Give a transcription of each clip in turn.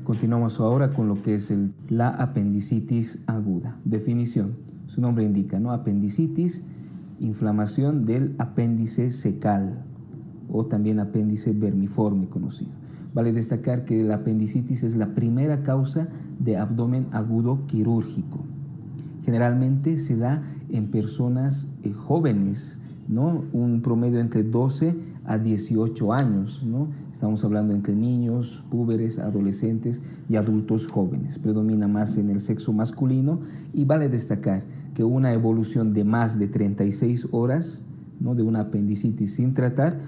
Continuamos ahora con lo que es la apendicitis aguda. Definición, su nombre indica, ¿no? Apendicitis, inflamación del apéndice secal o también apéndice vermiforme conocido. Vale destacar que la apendicitis es la primera causa de abdomen agudo quirúrgico. Generalmente se da en personas jóvenes, ¿no? Un promedio entre 12 a 18 años, ¿no? Estamos hablando entre niños, púberes, adolescentes y adultos jóvenes. Predomina más en el sexo masculino y vale destacar que una evolución de más de 36 horas, ¿no? De una apendicitis sin tratar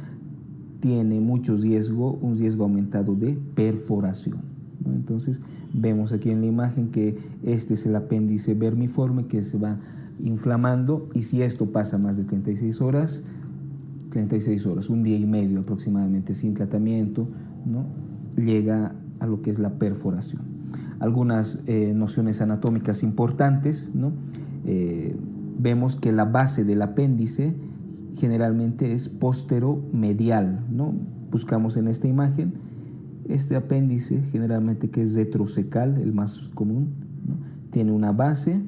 tiene un riesgo aumentado de perforación, ¿no? Entonces vemos aquí en la imagen que este es el apéndice vermiforme que se va inflamando, y si esto pasa más de 36 horas, un día y medio aproximadamente sin tratamiento, ¿no? Llega a lo que es la perforación. Algunas nociones anatómicas importantes, ¿no? Vemos que la base del apéndice generalmente es posteromedial, ¿no? Buscamos en esta imagen este apéndice generalmente que es retrocecal, el más común, ¿no? Tiene una base,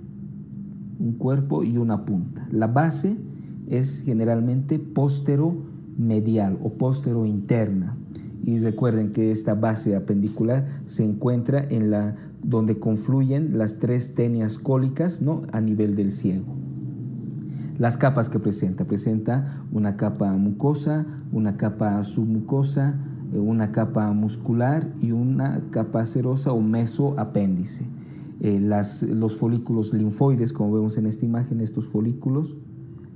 un cuerpo y una punta. La base es generalmente posteromedial o posterointerna, y recuerden que esta base apendicular se encuentra en donde confluyen las tres tenias cólicas, ¿no? A nivel del ciego. Las capas que presenta una capa mucosa, una capa submucosa, una capa muscular y una capa serosa o mesoapéndice. Los folículos linfoides, como vemos en esta imagen, estos folículos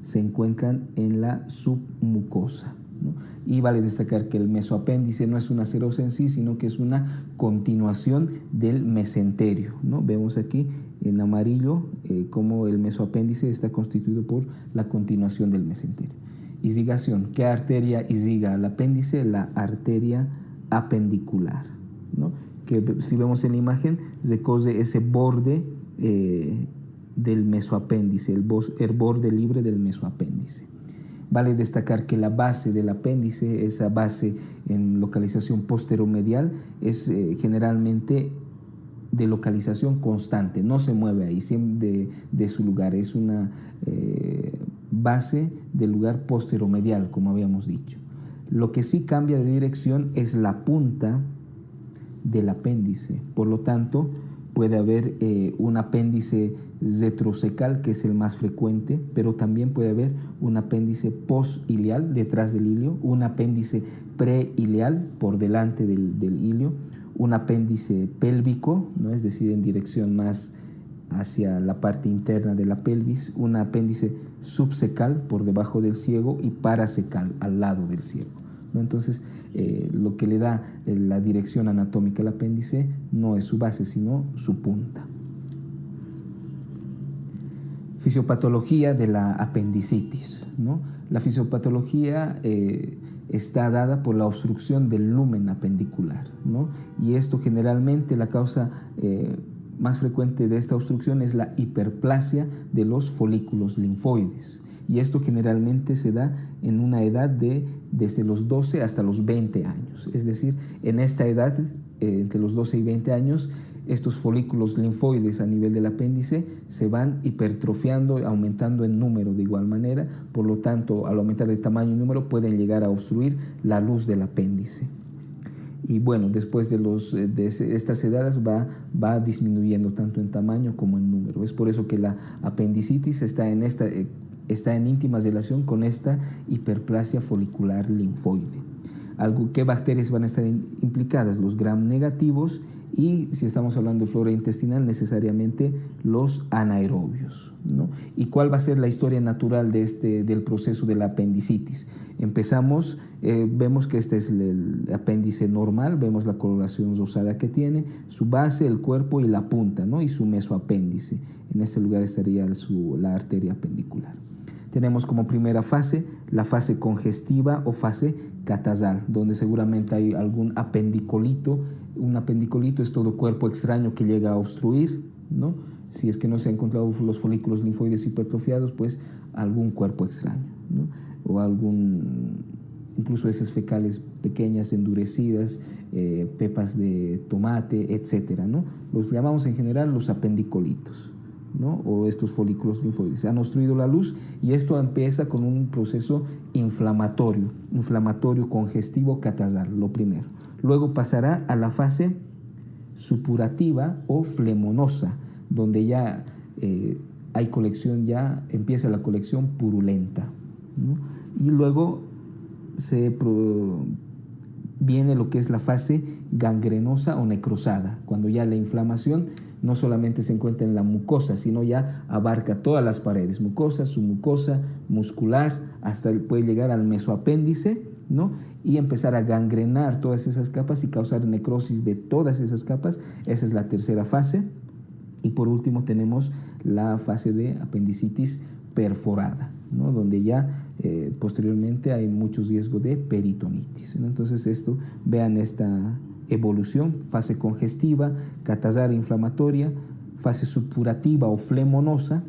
se encuentran en la submucosa, ¿no? Y vale destacar que el mesoapéndice no es una serosa en sí, sino que es una continuación del mesenterio, ¿no? Vemos aquí en amarillo cómo el mesoapéndice está constituido por la continuación del mesenterio. Irrigación. ¿Qué arteria irriga al apéndice? La arteria apendicular, ¿no? Que si vemos en la imagen recorre ese borde del mesoapéndice, el borde libre del mesoapéndice. Vale destacar que la base del apéndice, esa base en localización posteromedial, es generalmente de localización constante, no se mueve ahí de su lugar, es una base del lugar posteromedial, como habíamos dicho. Lo que sí cambia de dirección es la punta del apéndice, por lo tanto puede haber un apéndice retrocecal, que es el más frecuente, pero también puede haber un apéndice postilial detrás del ilio, un apéndice preilial por delante del ilio, un apéndice pélvico, ¿no? Es decir, en dirección más hacia la parte interna de la pelvis, un apéndice subsecal por debajo del ciego y parasecal al lado del ciego, ¿no? Entonces, lo que le da la dirección anatómica al apéndice no es su base, sino su punta. Fisiopatología de la apendicitis, ¿no? La fisiopatología está dada por la obstrucción del lumen apendicular, ¿no? Y esto generalmente, la causa más frecuente de esta obstrucción es la hiperplasia de los folículos linfoides. Y esto generalmente se da en una edad desde los 12 hasta los 20 años. Es decir, en esta edad, entre los 12 y 20 años, estos folículos linfoides a nivel del apéndice se van hipertrofiando, aumentando en número de igual manera. Por lo tanto, al aumentar de tamaño y número, pueden llegar a obstruir la luz del apéndice. Y bueno, después de estas edades va disminuyendo tanto en tamaño como en número. Es por eso que la apendicitis está en íntima relación con esta hiperplasia folicular linfoide. ¿Qué bacterias van a estar implicadas? Los gram negativos, y si estamos hablando de flora intestinal, necesariamente los anaerobios, ¿no? ¿Y cuál va a ser la historia natural del proceso de la apendicitis? Empezamos, vemos que este es el apéndice normal, vemos la coloración rosada que tiene, su base, el cuerpo y la punta, ¿no? Y su mesoapéndice. En este lugar estaría la arteria apendicular. Tenemos como primera fase la fase congestiva o fase catasal, donde seguramente hay algún apendicolito. Un apendicolito es todo cuerpo extraño que llega a obstruir, ¿no? Si es que no se han encontrado los folículos linfoides hipertrofiados, pues algún cuerpo extraño, ¿no? O algún incluso heces fecales pequeñas, endurecidas, pepas de tomate, etcétera, ¿no? Los llamamos en general los apendicolitos, ¿no? O estos folículos linfoides. Han obstruido la luz y esto empieza con un proceso inflamatorio congestivo catasal, lo primero. Luego pasará a la fase supurativa o flemonosa, donde ya hay colección, ya empieza la colección purulenta, ¿no? Y luego viene lo que es la fase gangrenosa o necrosada, cuando ya la inflamación no solamente se encuentra en la mucosa, sino ya abarca todas las paredes, mucosa, submucosa, muscular, hasta puede llegar al mesoapéndice, ¿no? Y empezar a gangrenar todas esas capas y causar necrosis de todas esas capas. Esa es la tercera fase. Y por último tenemos la fase de apendicitis perforada, ¿no? Donde ya posteriormente hay muchos riesgos de peritonitis, ¿no? Entonces vean esta evolución: fase congestiva, catasal inflamatoria, fase supurativa o flemonosa,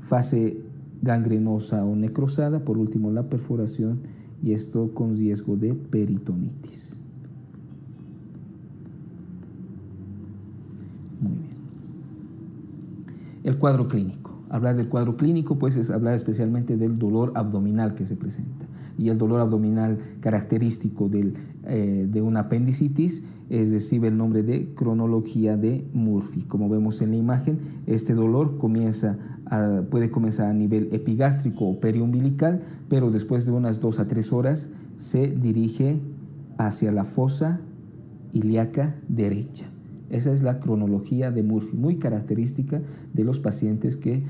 fase gangrenosa o necrosada, por último la perforación, y esto con riesgo de peritonitis. Muy bien. El cuadro clínico. Hablar del cuadro clínico, pues, es hablar especialmente del dolor abdominal que se presenta. Y el dolor abdominal característico de una apendicitis recibe el nombre de cronología de Murphy. Como vemos en la imagen, este dolor puede comenzar a nivel epigástrico o periumbilical, pero después de unas 2 a 3 horas se dirige hacia la fosa ilíaca derecha. Esa es la cronología de Murphy, muy característica de los pacientes que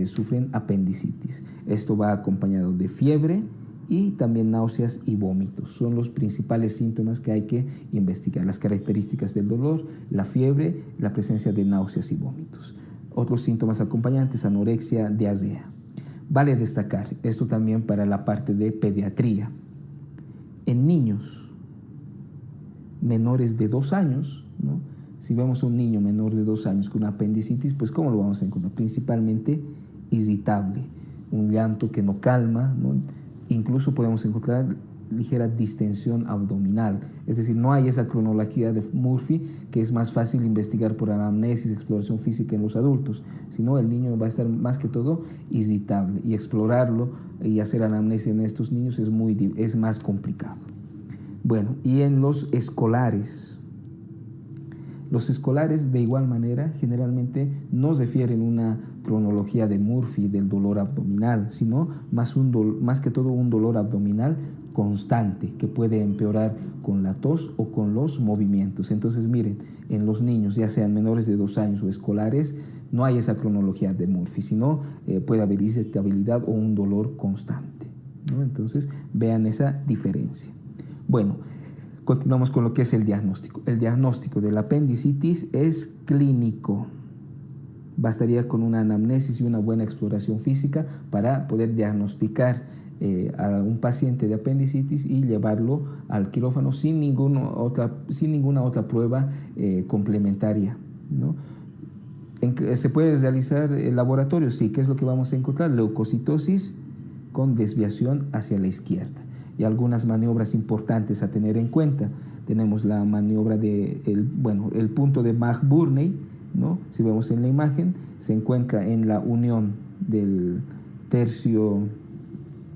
sufren apendicitis. Esto va acompañado de fiebre y también náuseas y vómitos. Son los principales síntomas que hay que investigar: las características del dolor, la fiebre, la presencia de náuseas y vómitos. Otros síntomas acompañantes: anorexia, diarrea. Vale destacar esto también para la parte de pediatría. En niños menores de 2 años, ¿no? Si vemos a un niño menor de 2 años con apendicitis, pues ¿cómo lo vamos a encontrar? Principalmente irritable, un llanto que no calma, ¿no? Incluso podemos encontrar ligera distensión abdominal. Es decir, no hay esa cronología de Murphy, que es más fácil investigar por anamnesis, exploración física en los adultos, sino el niño va a estar más que todo irritable, y explorarlo y hacer anamnesis en estos niños es más complicado. Bueno, y en los escolares de igual manera generalmente no refieren una cronología de Murphy del dolor abdominal, sino más que todo un dolor abdominal constante que puede empeorar con la tos o con los movimientos. Entonces miren, en los niños, ya sean menores de 2 años o escolares, no hay esa cronología de Murphy, sino puede haber irritabilidad o un dolor constante, ¿no? Entonces vean esa diferencia. Bueno, continuamos con lo que es el diagnóstico. El diagnóstico de la apendicitis es clínico. Bastaría con una anamnesis y una buena exploración física para poder diagnosticar a un paciente de apendicitis y llevarlo al quirófano sin ninguna otra prueba complementaria, ¿no? ¿Se puede realizar el laboratorio? Sí. ¿Qué es lo que vamos a encontrar? Leucocitosis con desviación hacia la izquierda. Y algunas maniobras importantes a tener en cuenta. Tenemos la maniobra el punto de Mach-Burney, ¿no? Si vemos en la imagen, se encuentra en la unión del tercio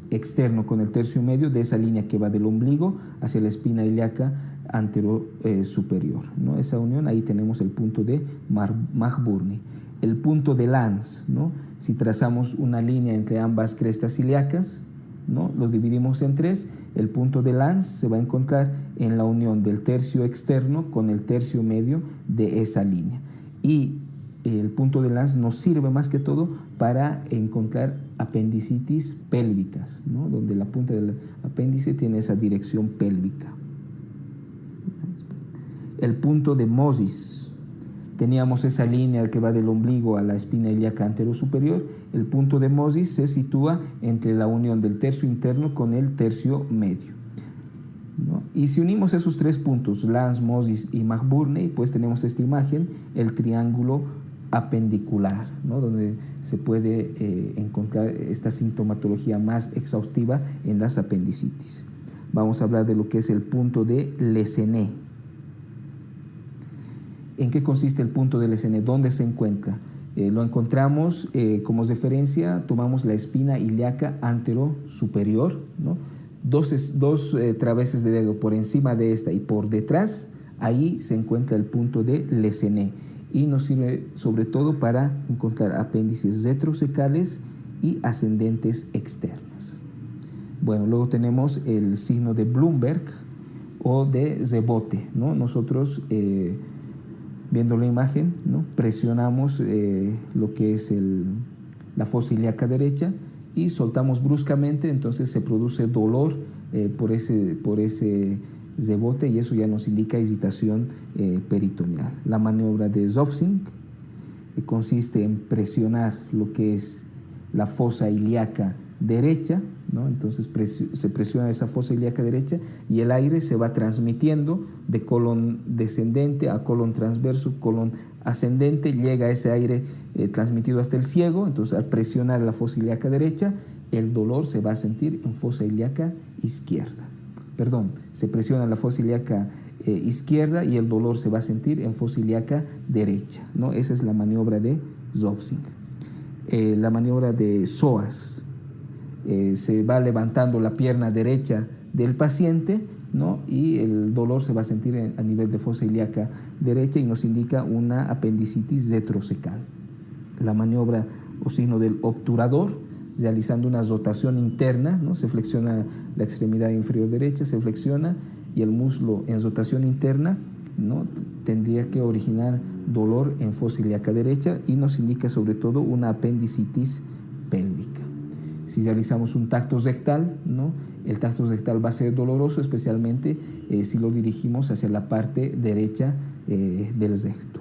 externo con el tercio medio de esa línea que va del ombligo hacia la espina ilíaca antero superior, ¿no? Esa unión, ahí tenemos el punto de Mach-Burney. El punto de Lanz, ¿no? Si trazamos una línea entre ambas crestas ilíacas, ¿no? Lo dividimos en 3. El punto de Lanz se va a encontrar en la unión del tercio externo con el tercio medio de esa línea. Y el punto de Lanz nos sirve más que todo para encontrar apendicitis pélvicas, ¿no? Donde la punta del apéndice tiene esa dirección pélvica. El punto de Moses. Teníamos esa línea que va del ombligo a la espina ilíaca anterosuperior. El punto de Moses se sitúa entre la unión del tercio interno con el tercio medio, ¿no? Y si unimos esos 3 puntos, Lanz, Moses y Mach-Burney, pues tenemos esta imagen, el triángulo apendicular, ¿no? Donde se puede encontrar esta sintomatología más exhaustiva en las apendicitis. vamos a hablar de lo que es el punto de Lesené. ¿En qué consiste el punto de Lesené? ¿Dónde se encuentra? Lo encontramos como referencia, tomamos la espina ilíaca antero superior, ¿no? Dos traveses de dedo por encima de esta y por detrás, ahí se encuentra el punto de Lesené y nos sirve sobre todo para encontrar apéndices retrosecales y ascendentes externas. Bueno, luego tenemos el signo de Bloomberg o de rebote, ¿no? Nosotros viendo la imagen, ¿no? Presionamos lo que es la fosa ilíaca derecha y soltamos bruscamente, entonces se produce dolor por ese rebote y eso ya nos indica excitación peritoneal. La maniobra de Zofsing consiste en presionar lo que es la fosa ilíaca derecha, ¿no? Entonces se presiona esa fosa ilíaca derecha y el aire se va transmitiendo de colon descendente a colon transverso, colon ascendente, llega ese aire transmitido hasta el ciego. Entonces al presionar la fosa ilíaca derecha, el dolor se va a sentir en fosa ilíaca izquierda. Perdón, se presiona la fosa ilíaca izquierda y el dolor se va a sentir en fosa ilíaca derecha, ¿no? Esa es la maniobra de Zofsing. La maniobra de Psoas, se va levantando la pierna derecha del paciente, ¿no? Y el dolor se va a sentir a nivel de fosa ilíaca derecha y nos indica una apendicitis retrocecal. La maniobra o signo del obturador, realizando una rotación interna, ¿no? Se flexiona la extremidad inferior derecha, se flexiona y el muslo en rotación interna, ¿no? Tendría que originar dolor en fosa ilíaca derecha y nos indica sobre todo una apendicitis pélvica. Si realizamos un tacto rectal, ¿no? El tacto rectal va a ser doloroso, especialmente si lo dirigimos hacia la parte derecha del recto.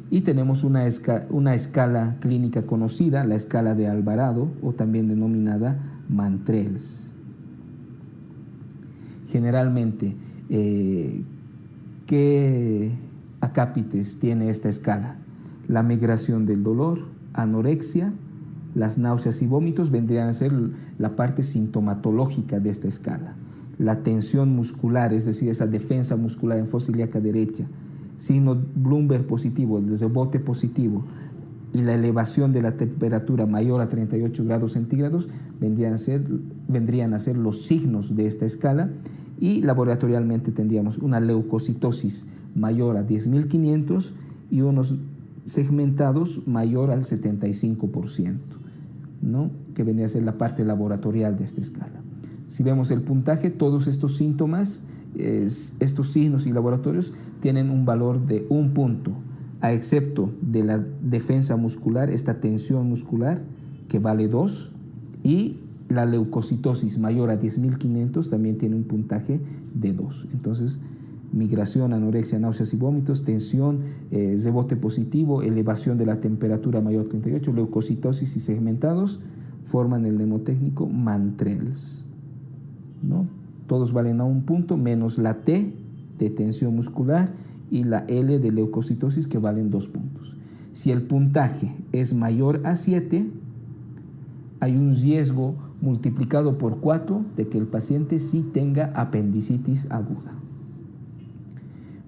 Y tenemos una escala clínica conocida, la escala de Alvarado, o también denominada Mantrels. Generalmente, ¿qué acápites tiene esta escala? La migración del dolor, anorexia, las náuseas y vómitos vendrían a ser la parte sintomatológica de esta escala. La tensión muscular, es decir, esa defensa muscular en fosa ilíaca derecha, signo Bloomberg positivo, el rebote positivo y la elevación de la temperatura mayor a 38 grados centígrados vendrían a ser los signos de esta escala, y laboratorialmente tendríamos una leucocitosis mayor a 10.500 y unos segmentados mayor al 75%, ¿no? Que vendría a ser la parte laboratorial de esta escala. Si vemos el puntaje, todos estos síntomas, estos signos y laboratorios tienen un valor de 1 punto, a excepto de la defensa muscular, esta tensión muscular que vale 2, y la leucocitosis mayor a 10.500 también tiene un puntaje de 2. Entonces, migración, anorexia, náuseas y vómitos, tensión, rebote positivo, elevación de la temperatura mayor a 38, leucocitosis y segmentados forman el mnemotécnico Mantrels, ¿no? Todos valen a 1 punto, menos la T de tensión muscular y la L de leucocitosis, que valen 2 puntos. Si el puntaje es mayor a 7, hay un riesgo multiplicado por 4 de que el paciente sí tenga apendicitis aguda.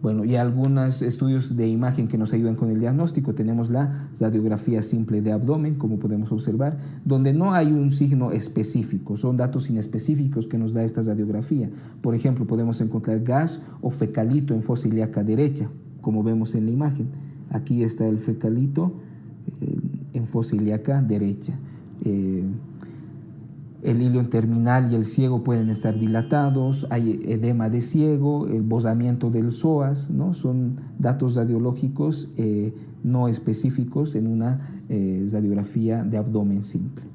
Bueno, y algunos estudios de imagen que nos ayudan con el diagnóstico. Tenemos la radiografía simple de abdomen, como podemos observar, donde no hay un signo específico, son datos inespecíficos que nos da esta radiografía. Por ejemplo, podemos encontrar gas o fecalito en fosa ilíaca derecha, como vemos en la imagen. Aquí está el fecalito en fosa ilíaca derecha. El hilo terminal y el ciego pueden estar dilatados, hay edema de ciego, el bosamiento del psoas, ¿no? Son datos radiológicos no específicos en una radiografía de abdomen simple.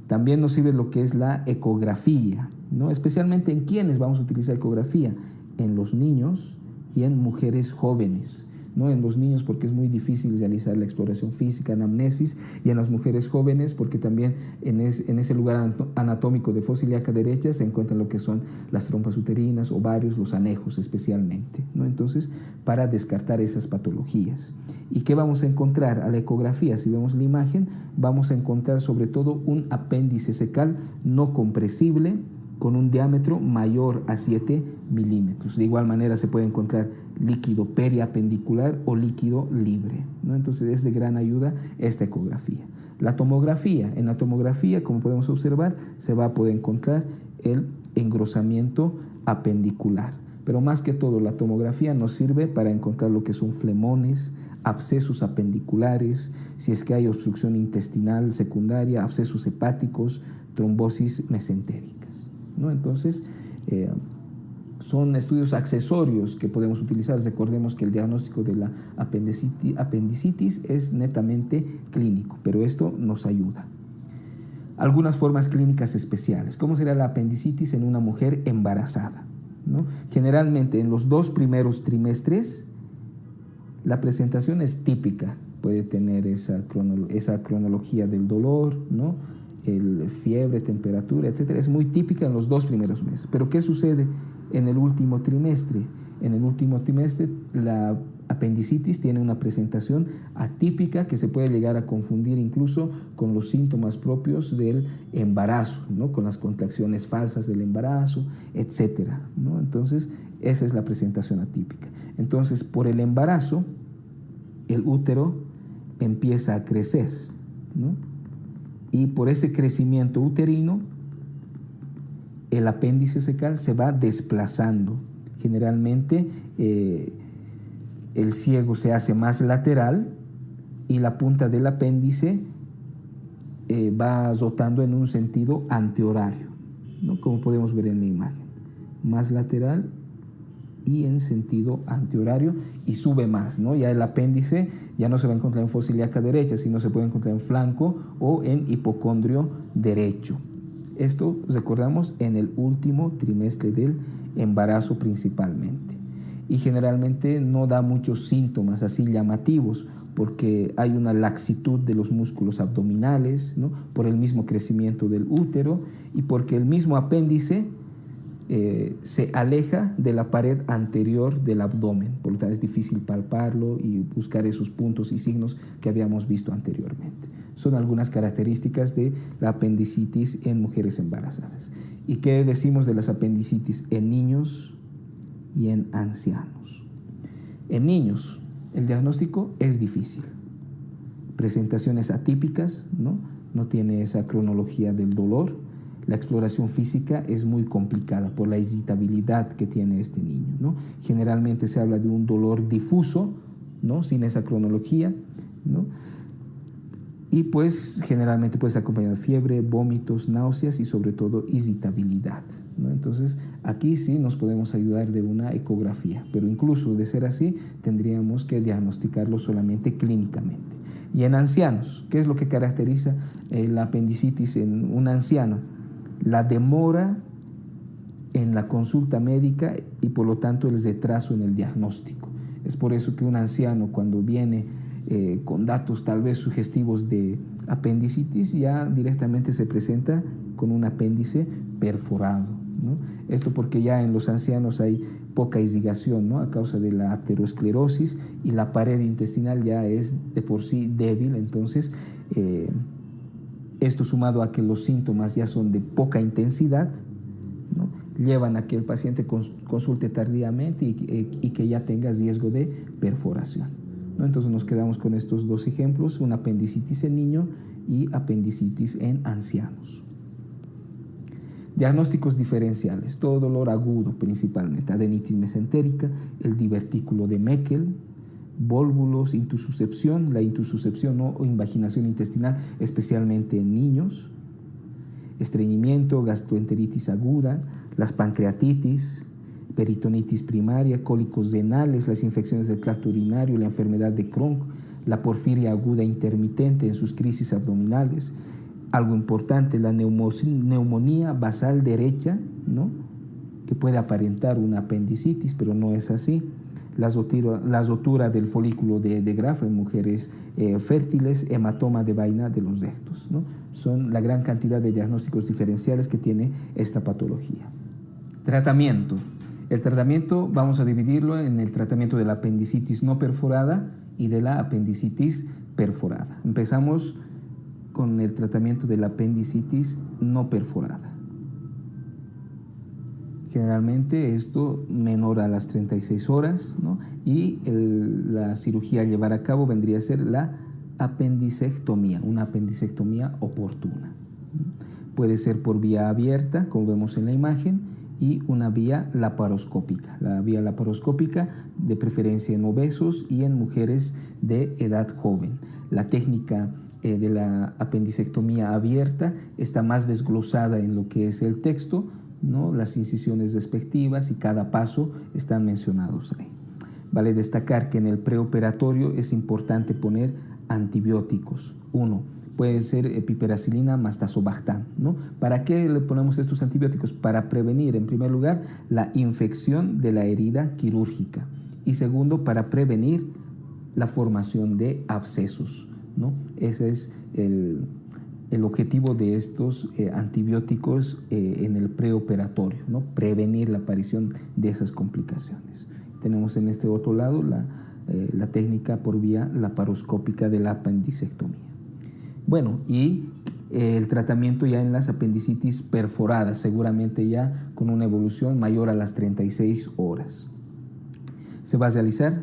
También nos sirve lo que es la ecografía, ¿no? Especialmente en quienes vamos a utilizar ecografía, en los niños y en mujeres jóvenes. ¿No? En los niños porque es muy difícil realizar la exploración física, anamnesis, y en las mujeres jóvenes porque también en ese lugar anatómico de fosa ilíaca derecha se encuentran lo que son las trompas uterinas, ovarios, los anejos especialmente, ¿no? Entonces, para descartar esas patologías. ¿Y qué vamos a encontrar a la ecografía? Si vemos la imagen, vamos a encontrar sobre todo un apéndice secal no compresible, con un diámetro mayor a 7 milímetros. De igual manera se puede encontrar líquido periapendicular o líquido libre, ¿no? Entonces es de gran ayuda esta ecografía. La tomografía, en la tomografía, como podemos observar, se va a poder encontrar el engrosamiento apendicular. Pero más que todo, la tomografía nos sirve para encontrar lo que son flemones, abscesos apendiculares, si es que hay obstrucción intestinal secundaria, abscesos hepáticos, trombosis mesentéricas, ¿no? Entonces, son estudios accesorios que podemos utilizar. Recordemos que el diagnóstico de la apendicitis es netamente clínico, pero esto nos ayuda. Algunas formas clínicas especiales. ¿Cómo será la apendicitis en una mujer embarazada, ¿no? Generalmente en los 2 primeros trimestres la presentación es típica, puede tener esa cronología del dolor, ¿no? Fiebre, temperatura, etcétera. Es muy típica en los 2 primeros meses. Pero ¿qué sucede en el último trimestre? En el último trimestre la apendicitis tiene una presentación atípica que se puede llegar a confundir incluso con los síntomas propios del embarazo, ¿no? Con las contracciones falsas del embarazo, etcétera, ¿no? Entonces, esa es la presentación atípica. Entonces, por el embarazo, el útero empieza a crecer, ¿no? Y por ese crecimiento uterino, el apéndice secal se va desplazando. Generalmente, el ciego se hace más lateral y la punta del apéndice va rotando en un sentido antihorario, ¿no? Como podemos ver en la imagen. Más lateral y en sentido antihorario, y sube más, ¿no? Ya el apéndice ya no se va a encontrar en fosa ilíaca derecha, sino se puede encontrar en flanco o en hipocondrio derecho. Esto recordamos en el último trimestre del embarazo principalmente. Y generalmente no da muchos síntomas así llamativos, porque hay una laxitud de los músculos abdominales, ¿no? Por el mismo crecimiento del útero y porque el mismo apéndice se aleja de la pared anterior del abdomen. Por lo tanto, es difícil palparlo y buscar esos puntos y signos que habíamos visto anteriormente. Son algunas características de la apendicitis en mujeres embarazadas. ¿Y qué decimos de las apendicitis en niños y en ancianos? En niños, el diagnóstico es difícil. Presentaciones atípicas, ¿no? No tiene esa cronología del dolor. La exploración física es muy complicada por la excitabilidad que tiene este niño, ¿no? Generalmente se habla de un dolor difuso, ¿no? Sin esa cronología, ¿no? Y pues generalmente puede estar acompañado de fiebre, vómitos, náuseas y sobre todo excitabilidad, ¿no? Entonces aquí sí nos podemos ayudar de una ecografía, pero incluso de ser así tendríamos que diagnosticarlo solamente clínicamente. Y en ancianos, ¿qué es lo que caracteriza la apendicitis en un anciano? La demora en la consulta médica y por lo tanto el retraso en el diagnóstico. Es por eso que un anciano cuando viene con datos tal vez sugestivos de apendicitis ya directamente se presenta con un apéndice perforado, ¿no? Esto porque ya en los ancianos hay poca irrigación, ¿no? A causa de la aterosclerosis y la pared intestinal ya es de por sí débil. Entonces esto sumado a que los síntomas ya son de poca intensidad, ¿no? Llevan a que el paciente consulte tardíamente y que ya tenga riesgo de perforación, ¿no? Entonces nos quedamos con estos 2 ejemplos, una apendicitis en niño y apendicitis en ancianos. Diagnósticos diferenciales, todo dolor agudo principalmente, adenitis mesentérica, el divertículo de Meckel, vólvulos, intususcepción, la intususcepción o invaginación intestinal, especialmente en niños, estreñimiento, gastroenteritis aguda, las pancreatitis, peritonitis primaria, cólicos renales, las infecciones del tracto urinario, la enfermedad de Crohn, la porfiria aguda intermitente en sus crisis abdominales. Algo importante, la neumonía basal derecha, ¿no? Que puede aparentar una apendicitis, pero no es así. La rotura del folículo de Graf en mujeres fértiles, hematoma de vaina de los rectos, ¿no? Son la gran cantidad de diagnósticos diferenciales que tiene esta patología. Tratamiento. El tratamiento vamos a dividirlo en el tratamiento de la apendicitis no perforada y de la apendicitis perforada. Empezamos con el tratamiento de la apendicitis no perforada. Generalmente esto menor a las 36 horas, ¿no? Y la cirugía a llevar a cabo vendría a ser la apendicectomía, una apendicectomía oportuna. Puede ser por vía abierta, como vemos en la imagen, y una vía laparoscópica. La vía laparoscópica, de preferencia en obesos y en mujeres de edad joven. La técnica de la apendicectomía abierta está más desglosada en lo que es el texto, ¿no? Las incisiones respectivas y cada paso están mencionados ahí. Vale destacar que en el preoperatorio es importante poner antibióticos. Uno, puede ser piperacilina más tazobactam, ¿no? ¿Para qué le ponemos estos antibióticos? Para prevenir, en primer lugar, la infección de la herida quirúrgica y segundo, para prevenir la formación de abscesos, ¿no? Ese es el objetivo de estos antibióticos en el preoperatorio, ¿no? Prevenir la aparición de esas complicaciones. Tenemos en este otro lado la técnica por vía laparoscópica de la apendicectomía. Bueno, y el tratamiento ya en las apendicitis perforadas, seguramente ya con una evolución mayor a las 36 horas. Se va a realizar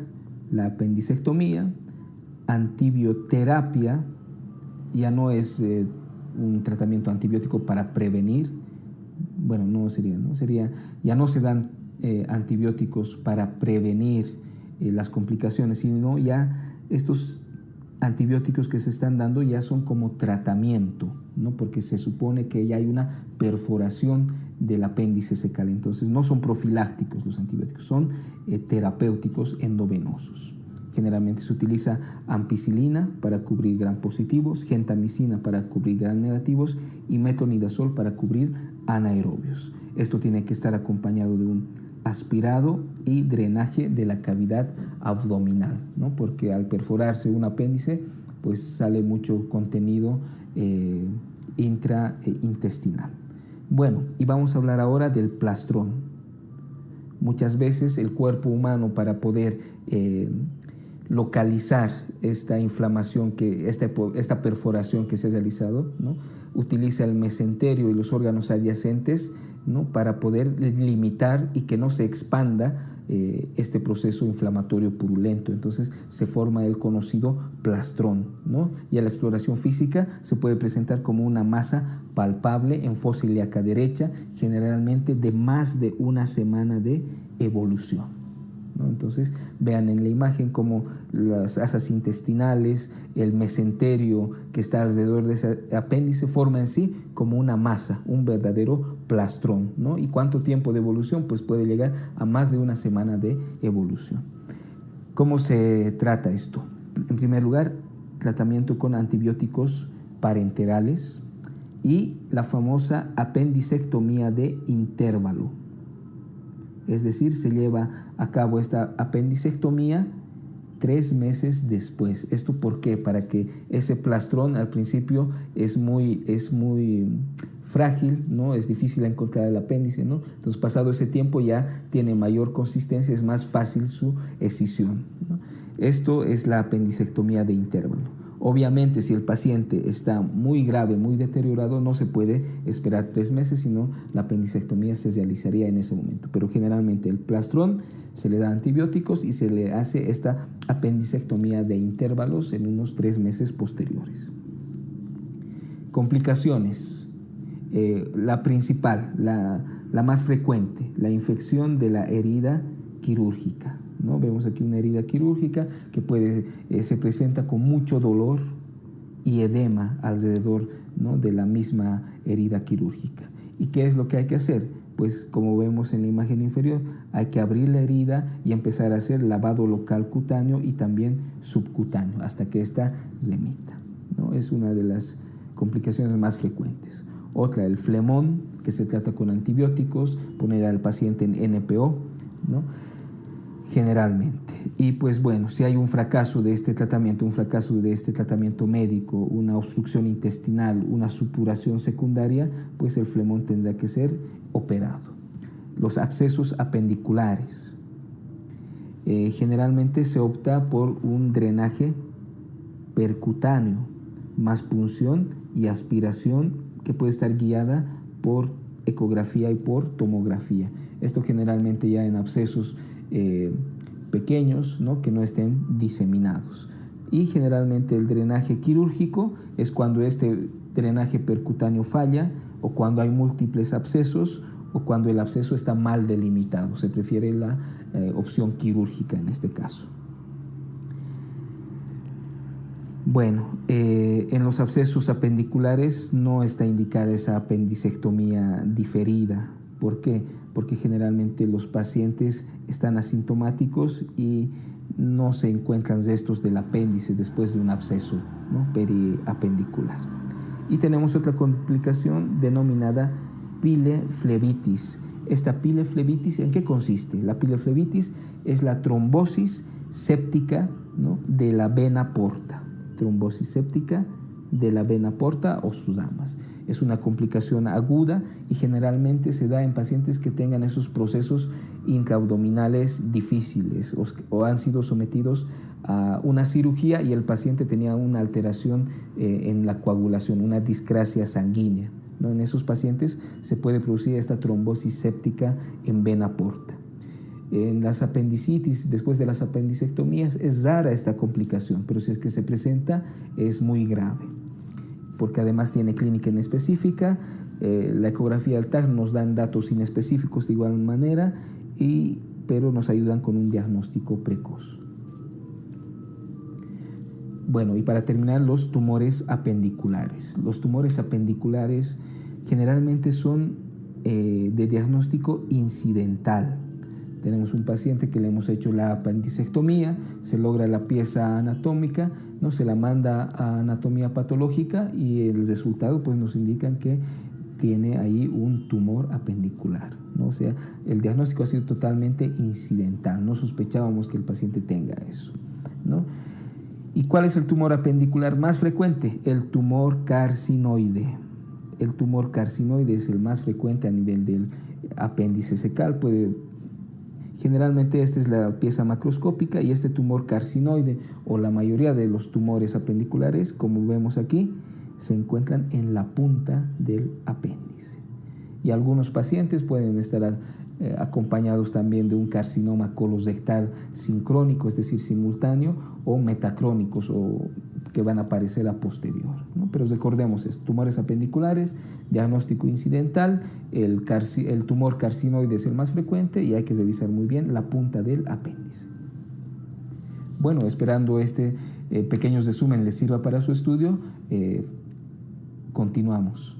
la apendicectomía, antibioterapia, ya no es un tratamiento antibiótico para prevenir, bueno, ya no se dan antibióticos para prevenir las complicaciones, sino ya estos antibióticos que se están dando ya son como tratamiento, ¿no? Porque se supone que ya hay una perforación del apéndice secal, entonces no son profilácticos los antibióticos, son terapéuticos endovenosos. Generalmente se utiliza ampicilina para cubrir gram positivos, gentamicina para cubrir gram negativos y metronidazol para cubrir anaerobios. Esto tiene que estar acompañado de un aspirado y drenaje de la cavidad abdominal, ¿no? Porque al perforarse un apéndice, pues sale mucho contenido intraintestinal. Bueno, y vamos a hablar ahora del plastrón. Muchas veces el cuerpo humano, para poder localizar esta inflamación, esta perforación que se ha realizado, ¿no? Utiliza el mesenterio y los órganos adyacentes, ¿no? Para poder limitar y que no se expanda este proceso inflamatorio purulento. Entonces se forma el conocido plastrón, ¿no? Y a la exploración física se puede presentar como una masa palpable en fosa ilíaca derecha, generalmente de más de una semana de evolución, ¿no? Entonces vean en la imagen cómo las asas intestinales, el mesenterio que está alrededor de ese apéndice forma en sí como una masa, un verdadero plastrón, ¿no? ¿Y cuánto tiempo de evolución? Pues puede llegar a más de una semana de evolución. ¿Cómo se trata esto? En primer lugar, tratamiento con antibióticos parenterales y la famosa apendicectomía de intervalo. Es decir, se lleva a cabo esta apendicectomía 3 meses después. ¿Esto por qué? Para que ese plastrón al principio es muy frágil, ¿no? Es difícil encontrar el apéndice, ¿no? Entonces, pasado ese tiempo ya tiene mayor consistencia, es más fácil su escisión, ¿no? Esto es la apendicectomía de intervalo. Obviamente, si el paciente está muy grave, muy deteriorado, no se puede esperar 3 meses, sino la apendicectomía se realizaría en ese momento. Pero generalmente el plastrón se le da antibióticos y se le hace esta apendicectomía de intervalos en unos 3 meses posteriores. Complicaciones. La principal, la más frecuente, la infección de la herida quirúrgica, ¿no? Vemos aquí una herida quirúrgica que se presenta con mucho dolor y edema alrededor, ¿no? De la misma herida quirúrgica. ¿Y qué es lo que hay que hacer? Pues como vemos en la imagen inferior, hay que abrir la herida y empezar a hacer lavado local cutáneo y también subcutáneo hasta que ésta remita, ¿no? Es una de las complicaciones más frecuentes. Otra, el flemón, que se trata con antibióticos, poner al paciente en NPO, ¿no? Generalmente. Y pues bueno, si hay un fracaso de este tratamiento médico, una obstrucción intestinal, una supuración secundaria, pues el flemón tendrá que ser operado. Los abscesos apendiculares. Generalmente se opta por un drenaje percutáneo, más punción y aspiración que puede estar guiada por ecografía y por tomografía. Esto generalmente ya en abscesos pequeños, ¿no?, que no estén diseminados. Y generalmente el drenaje quirúrgico es cuando este drenaje percutáneo falla, o cuando hay múltiples abscesos, o cuando el absceso está mal delimitado. Se prefiere la opción quirúrgica en este caso. Bueno, en los abscesos apendiculares no está indicada esa apendicectomía diferida. ¿Por qué? Porque generalmente los pacientes están asintomáticos y no se encuentran restos del apéndice después de un absceso, ¿no?, periapendicular. Y tenemos otra complicación denominada pileflebitis. Esta pileflebitis, ¿en qué consiste? La pileflebitis es la trombosis séptica, ¿no?, de la vena porta. Trombosis séptica de la vena porta o sus ramas. Es una complicación aguda y generalmente se da en pacientes que tengan esos procesos intraabdominales difíciles o han sido sometidos a una cirugía y el paciente tenía una alteración en la coagulación, una discrasia sanguínea, ¿no? En esos pacientes se puede producir esta trombosis séptica en vena porta. En las apendicitis, después de las apendicectomías, es rara esta complicación, pero si es que se presenta es muy grave, porque además tiene clínica inespecífica. La ecografía del TAC nos dan datos inespecíficos de igual manera, pero nos ayudan con un diagnóstico precoz. Bueno, y para terminar, los tumores apendiculares. Los tumores apendiculares generalmente son de diagnóstico incidental. Tenemos un paciente que le hemos hecho la apendicectomía, se logra la pieza anatómica, ¿no?, se la manda a anatomía patológica y el resultado pues nos indican que tiene ahí un tumor apendicular, ¿no? O sea, el diagnóstico ha sido totalmente incidental, no sospechábamos que el paciente tenga eso, ¿no? ¿Y cuál es el tumor apendicular más frecuente? El tumor carcinoide. El tumor carcinoide es el más frecuente a nivel del apéndice secal. Generalmente esta es la pieza macroscópica y este tumor carcinoide o la mayoría de los tumores apendiculares, como vemos aquí, se encuentran en la punta del apéndice. Y algunos pacientes pueden estar acompañados también de un carcinoma colorrectal sincrónico, es decir, simultáneo, o metacrónicos, o que van a aparecer a posterior, ¿no? Pero recordemos esto: tumores apendiculares, diagnóstico incidental, el tumor carcinoide es el más frecuente y hay que revisar muy bien la punta del apéndice. Bueno, esperando este pequeño resumen les sirva para su estudio, continuamos.